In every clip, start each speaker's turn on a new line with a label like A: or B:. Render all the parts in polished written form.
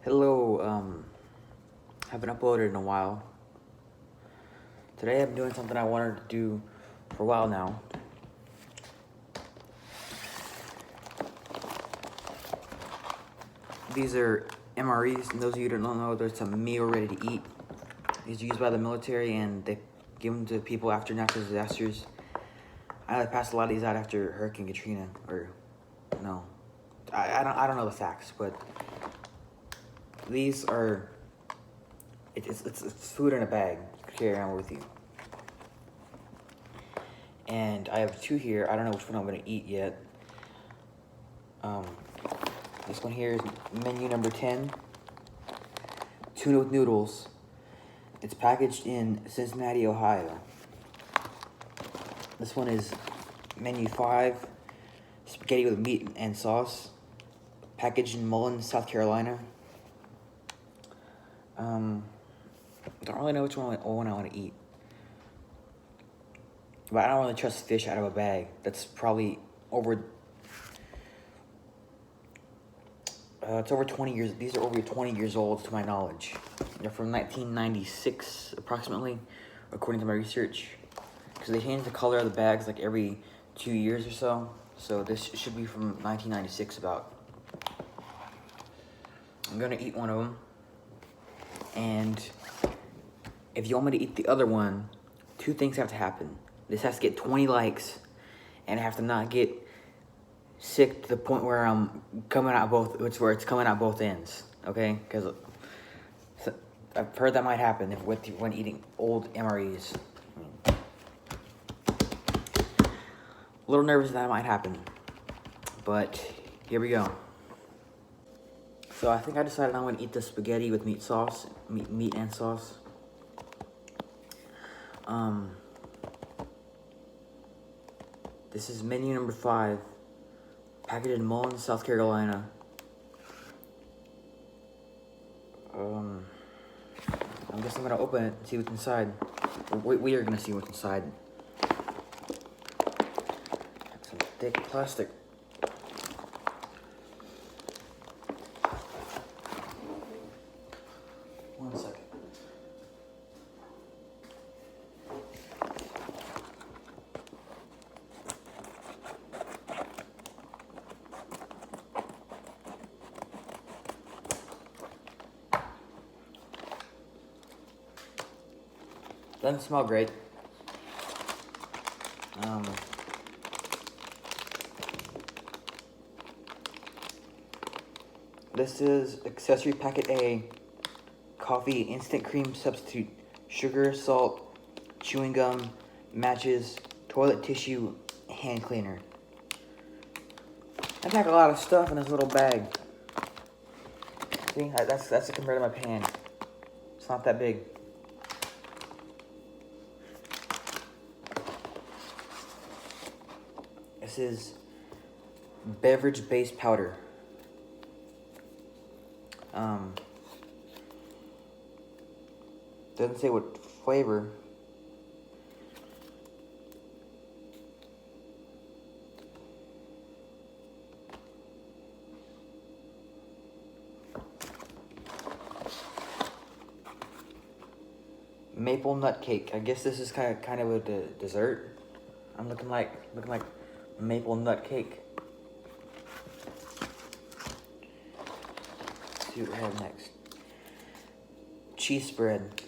A: Hello, haven't uploaded in a while. Today I'm doing something I wanted to do for a while now. These are MREs, and those of you who don't know, there's a meal ready to eat. These are used by the military, and they give them to people after natural disasters. I passed a lot of these out after Hurricane Katrina, or no, I don't know the facts, but these are it's food in a bag you can carry around with you. And I have two here. I don't know which one I'm gonna eat yet. This one here is menu number 10. Tuna with noodles. It's packaged in Cincinnati, Ohio. This one is menu 5. Spaghetti with meat and sauce. Packaged in Mullen, South Carolina. Don't really know which one I want to eat. But I don't really trust fish out of a bag. That's probably over... it's over 20 years. These are over 20 years old, to my knowledge. They're from 1996, approximately, according to my research. Because they change the color of the bags like every 2 years or so. So this should be from 1996 about. I'm going to eat one of them. And if you want me to eat the other one, two things have to happen. This has to get 20 likes, and I have to not get sick to the point where I'm coming out where it's coming out both ends, okay? Because I've heard that might happen when eating old MREs. A little nervous that might happen, but here we go. So I think I decided I'm gonna eat the spaghetti with meat and sauce. This is menu number 5, packaged in Mullen, South Carolina. I guess I'm gonna open it and see what's inside. We are gonna see what's inside. Some thick plastic. One second. Doesn't smell great. This is accessory packet A, coffee, instant cream substitute, sugar, salt, chewing gum, matches, toilet tissue, hand cleaner. I pack a lot of stuff in this little bag. See, that's compared to my pan. It's not that big. This is beverage-based powder. Doesn't say what flavor. Maple nut cake. I guess this is kind of a dessert. I'm looking like maple nut cake. Let's see what we have next. Cheese spread.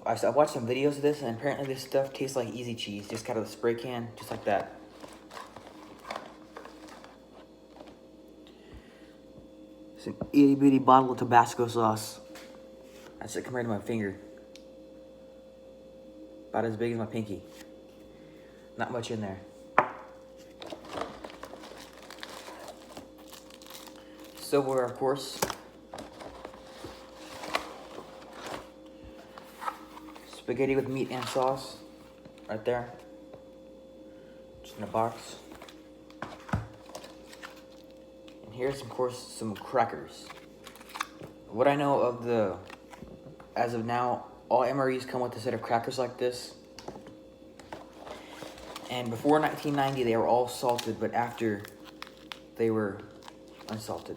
A: I watched some videos of this, and apparently this stuff tastes like easy cheese, just out of the spray can, just like that. It's an itty bitty bottle of Tabasco sauce. That's it compared to my finger. About as big as my pinky. Not much in there. Silverware, of course. Spaghetti with meat and sauce. Right there. Just in a box. And here's, of course, some crackers. What I know of as of now, all MREs come with a set of crackers like this. And before 1990, they were all salted, but after, they were unsalted.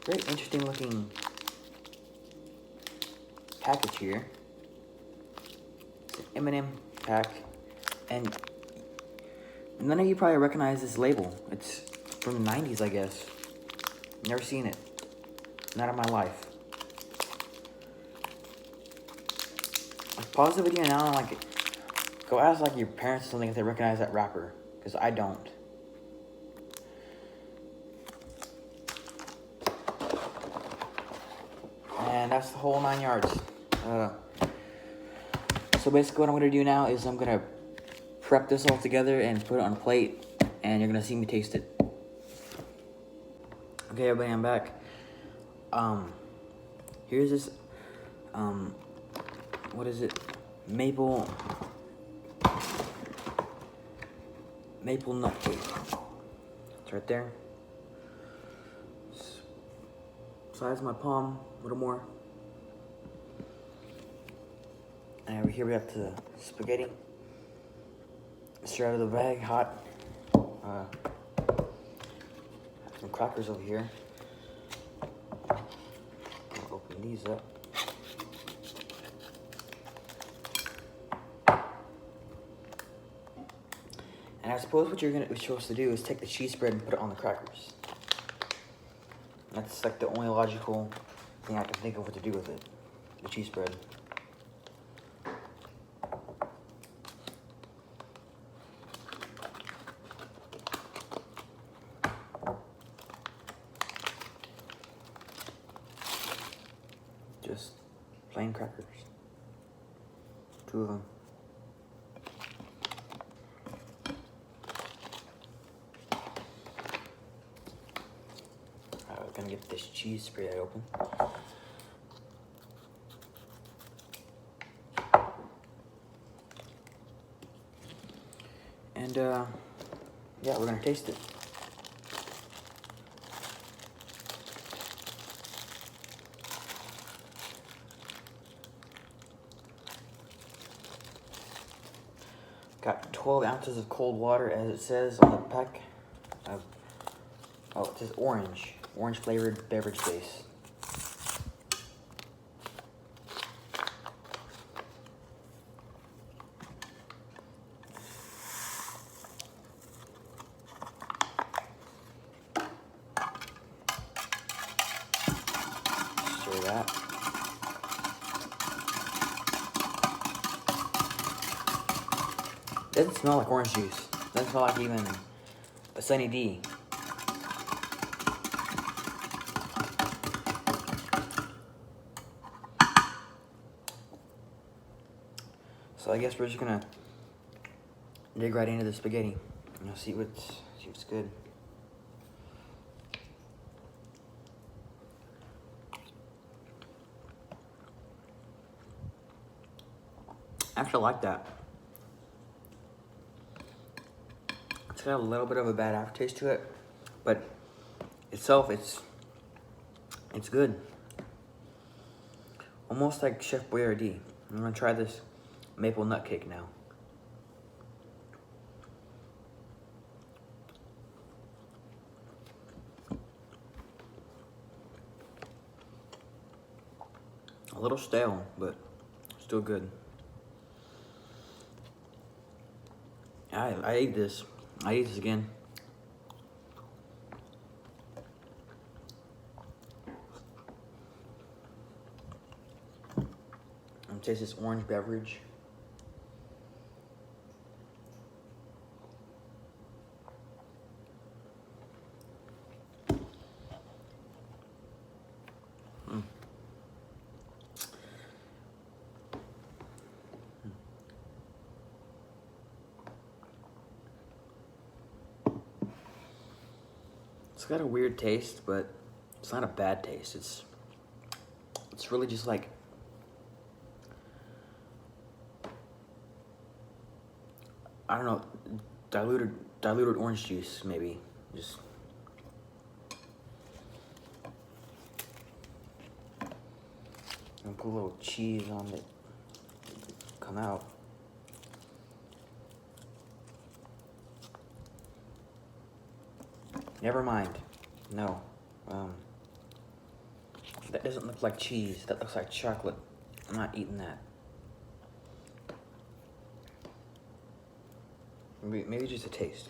A: very interesting looking package here. It's an M&M pack, and none of you probably recognize this label. It's from the 90s, I guess. Never seen it. Not in my life. Like, pause the video now and like go ask like your parents or something if they recognize that wrapper, because I don't. And that's the whole 9 yards. So basically what I'm going to do now is I'm going to prep this all together and put it on a plate, and you're going to see me taste it. Okay, everybody, I'm back. Here's this, what is it? Maple nut cake. It's right there. Size of my palm, a little more. And over here we have the spaghetti. Straight out of the bag, hot. Some crackers over here. I'll open these up. And I suppose what you're supposed to do is take the cheese spread and put it on the crackers. That's like the only logical thing I can think of what to do with it. The cheese spread. Just plain crackers. 2 of them. We're gonna get this cheese spread open. And yeah, we're gonna taste it. Got 12 ounces of cold water, as it says on the pack. Oh, it says orange flavored beverage base. Stir that. Doesn't smell like orange juice. Doesn't smell like even a Sunny D. So I guess we're just gonna dig right into the spaghetti. You know, see what's good. I actually like that. It's got a little bit of a bad aftertaste to it, but itself, it's good. Almost like Chef Boyardee. I'm gonna try this maple nut cake now. A little stale, but still good. I ate this. I eat this again. I'm taste this orange beverage. It's got a weird taste, but it's not a bad taste. It's really just like, I don't know, diluted orange juice, maybe. Just and put a little cheese on it. Come out. Never mind. No. That doesn't look like cheese. That looks like chocolate. I'm not eating that. Maybe just a taste.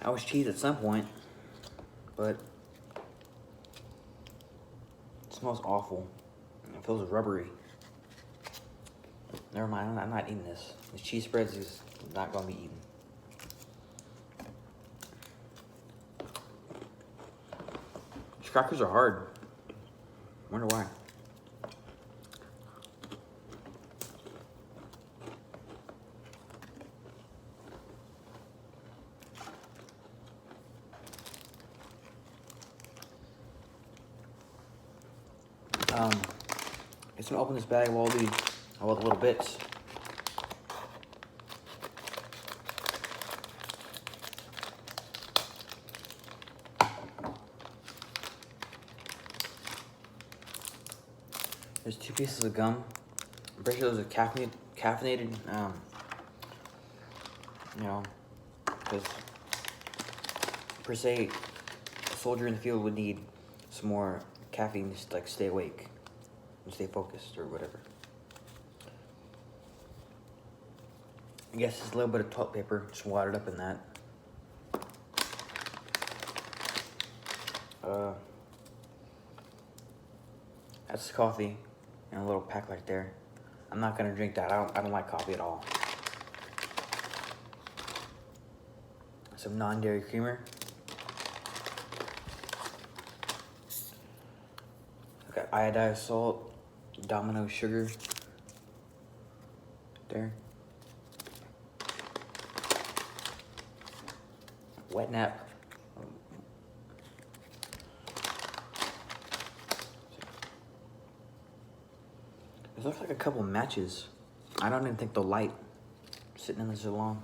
A: That was cheese at some point, but it smells awful. It feels rubbery. Never mind, I'm not eating this. This cheese spreads is not going to be eaten. These crackers are hard. Wonder why. Just gonna open this bag of all the little bits. There's 2 pieces of gum. I'm pretty sure those are caffeinated. You know, because per se, a soldier in the field would need some more caffeine just to like stay awake and stay focused or whatever. I guess just a little bit of toilet paper, just watered up in that. That's coffee in a little pack right there. I'm not gonna drink that. I don't like coffee at all. Some non-dairy creamer. I got iodized salt, Domino sugar. There. Wet nap. This looks like a couple matches. I don't even think they'll light sitting in this so long.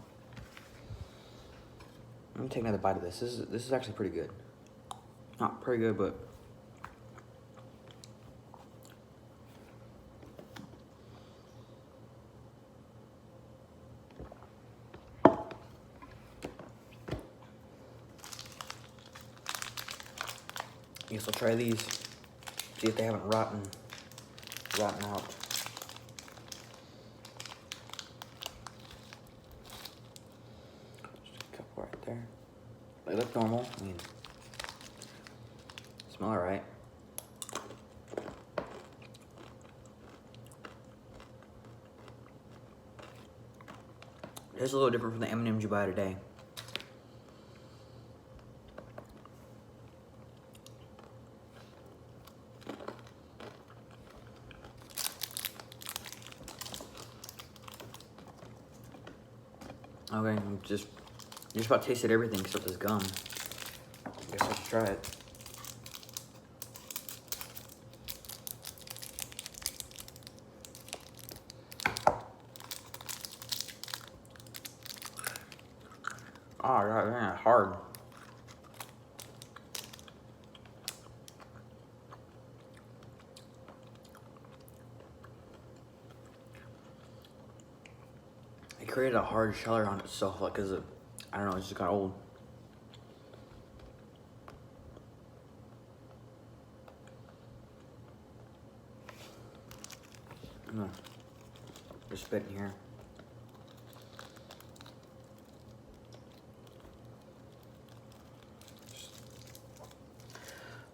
A: Let me take another bite of this. This is actually pretty good. Not pretty good, but I guess I'll try these. See if they haven't rotten out. Just a couple right there. They look normal. I mean, smell alright. It's a little different from the M&M's you buy today. Okay, I'm just about tasted everything except this gum. I guess I should try it. Oh, yeah, hard. It created a hard shell around itself, like, cause I don't know, it just got old. I'm gonna just spit in here.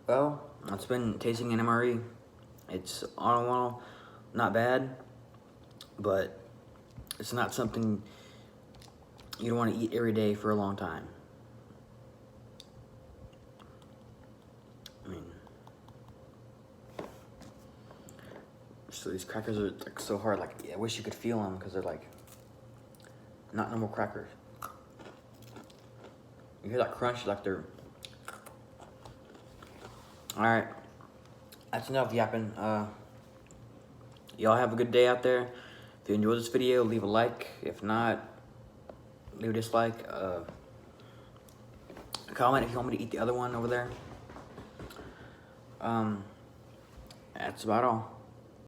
A: Well, it's been tasting an MRE. It's on all not bad, but it's not something you don't want to eat every day for a long time. I mean, so these crackers are like so hard. Like, I wish you could feel them because they're like not normal crackers. You hear that crunch, like they're. All right, that's enough yapping. Y'all have a good day out there. If you enjoyed this video, leave a like. If not, leave a dislike. Comment if you want me to eat the other one over there. That's about all.